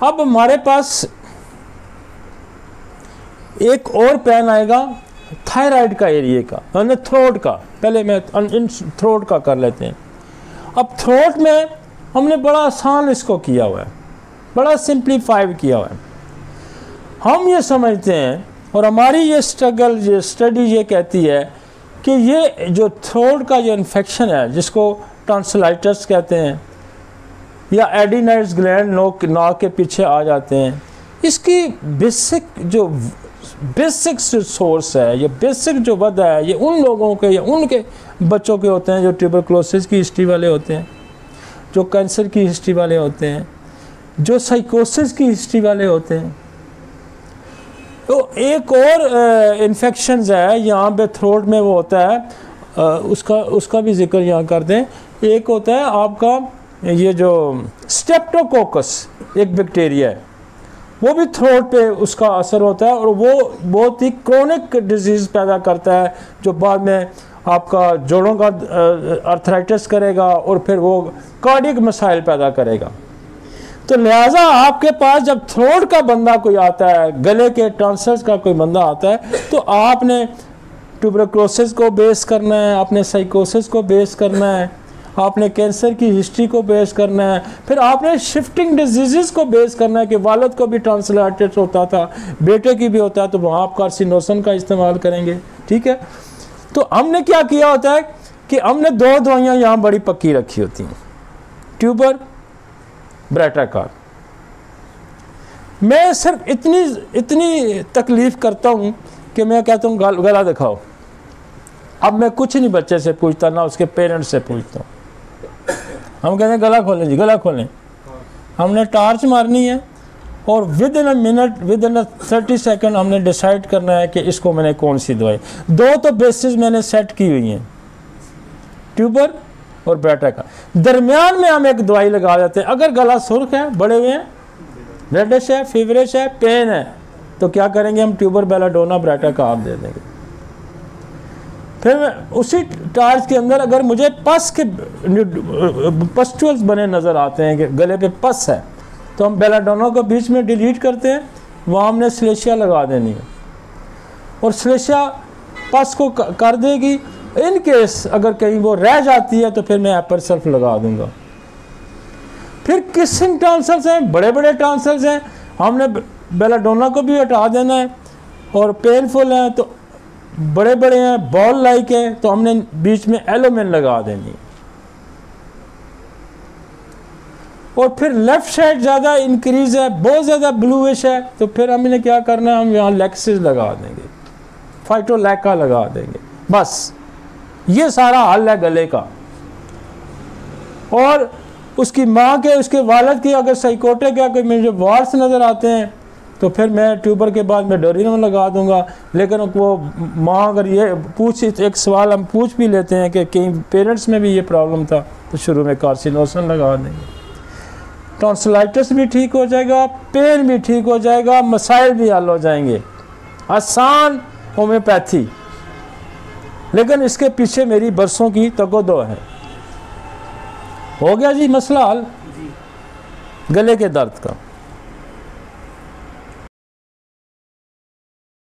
अब हमारे पास एक और पेन आएगा थायराइड का एरिया का, यानी थ्रोट का। पहले मैं इन थ्रोट का कर लेते हैं। अब थ्रोट में हमने बड़ा आसान इसको किया हुआ है, बड़ा सिंप्लीफाइड किया हुआ है। हम ये समझते हैं और हमारी ये स्ट्रगल, ये स्टडी ये कहती है कि ये जो थ्रोट का जो इन्फेक्शन है, जिसको टॉन्सिलाइटिस कहते हैं या एडिनाइड्स ग्लैंड नाक के पीछे आ जाते हैं, इसकी बेसिक सोर्स है, ये बेसिक जो वजह है, ये उन लोगों के या उनके बच्चों के होते हैं जो ट्यूबरक्लोसिस की हिस्ट्री वाले होते हैं, जो कैंसर की हिस्ट्री वाले होते हैं, जो साइकोसिस की हिस्ट्री वाले होते हैं। तो एक और इन्फेक्शंस है यहाँ पे थ्रोट में, वो होता है उसका भी जिक्र यहाँ कर दें। एक होता है आपका ये जो स्ट्रेप्टोकोकस, एक बैक्टीरिया है, वो भी थ्रोट पे उसका असर होता है और वो बहुत ही क्रोनिक डिजीज़ पैदा करता है, जो बाद में आपका जोड़ों का अर्थराइटिस करेगा और फिर वो कार्डियक मसाइल पैदा करेगा। तो लिहाजा आपके पास जब थ्रोट का बंदा कोई आता है, गले के टॉन्सिल्स का कोई बंदा आता है, तो आपने ट्यूबरक्लोसिस को बेस करना है, आपने साइकोसिस को बेस करना है, आपने कैंसर की हिस्ट्री को बेस करना है, फिर आपने शिफ्टिंग डिजीज़ को बेस करना है कि वालिद को भी टॉन्सिलाइटिस होता था, बेटे की भी होता है, तो वहाँ आप कार्सिनोसन का इस्तेमाल करेंगे। ठीक है, तो हमने क्या किया होता है कि हमने दो दवाइयाँ यहाँ बड़ी पक्की रखी होती हैं, ट्यूबर ब्रेटाकार। मैं सिर्फ इतनी तकलीफ़ करता हूँ कि मैं कहता हूँ गला दिखाओ। अब मैं कुछ नहीं बच्चे से पूछता, ना उसके पेरेंट्स से पूछता हूँ। हम कहते हैं गला खोलें जी, गला खोलें। हमने टार्च मारनी है और with in a minute, with in 30 second हमने डिसाइड करना है कि इसको मैंने कौन सी दवाई। दो तो बेसिस मैंने सेट की हुई हैं, ट्यूबर और ब्रेटा का। दरमियान में हम एक दवाई लगा देते हैं। अगर गला सुर्ख है, बड़े हुए हैं, रेडिश है, फीवरिश है, पेन है, तो क्या करेंगे हम ट्यूबर बेलाडोना ब्रेटा का आप दे देंगे। फिर उसी टार्च के अंदर अगर मुझे पस के पस्टुअल्स बने नज़र आते हैं कि गले पे पस है, तो हम बेलाडोना को बीच में डिलीट करते हैं, वहाँ हमने स्लेशिया लगा देनी है और स्लेशिया पस को कर देगी। इन केस अगर कहीं वो रह जाती है तो फिर मैं एपर सल्फ लगा दूंगा। फिर किसिंग टॉन्सिल्स हैं, बड़े बड़े टॉन्सिल्स हैं, हमने बेलाडोना को भी हटा देना है और पेनफुल हैं तो बड़े बड़े हैं, बॉल लाइक है, तो हमने बीच में एलोमेन लगा देनी है। और फिर लेफ्ट साइड ज़्यादा इंक्रीज है, बहुत ज़्यादा ब्लूइश है, तो फिर हमने क्या करना है, हम यहाँ लेक्सिस लगा देंगे, फाइटोलैका लगा देंगे। बस ये सारा हल है गले का। और उसकी माँ के, उसके वालिद की अगर साइकोटिक या कोई मुझे वार्स नज़र आते हैं तो फिर मैं ट्यूबर के बाद मैं डोरिनम लगा दूंगा। लेकिन वो माँ अगर ये एक सवाल हम पूछ भी लेते हैं कि कई पेरेंट्स में भी ये प्रॉब्लम था, तो शुरू में कार्सिनोसन लगा देंगे। टॉन्सिलाइटिस भी ठीक हो जाएगा, पेन भी ठीक हो जाएगा, मसाइल भी हल हो जाएंगे। आसान होम्योपैथी, लेकिन इसके पीछे मेरी बरसों की तगोदो है। हो गया जी मसला हल गले के दर्द का।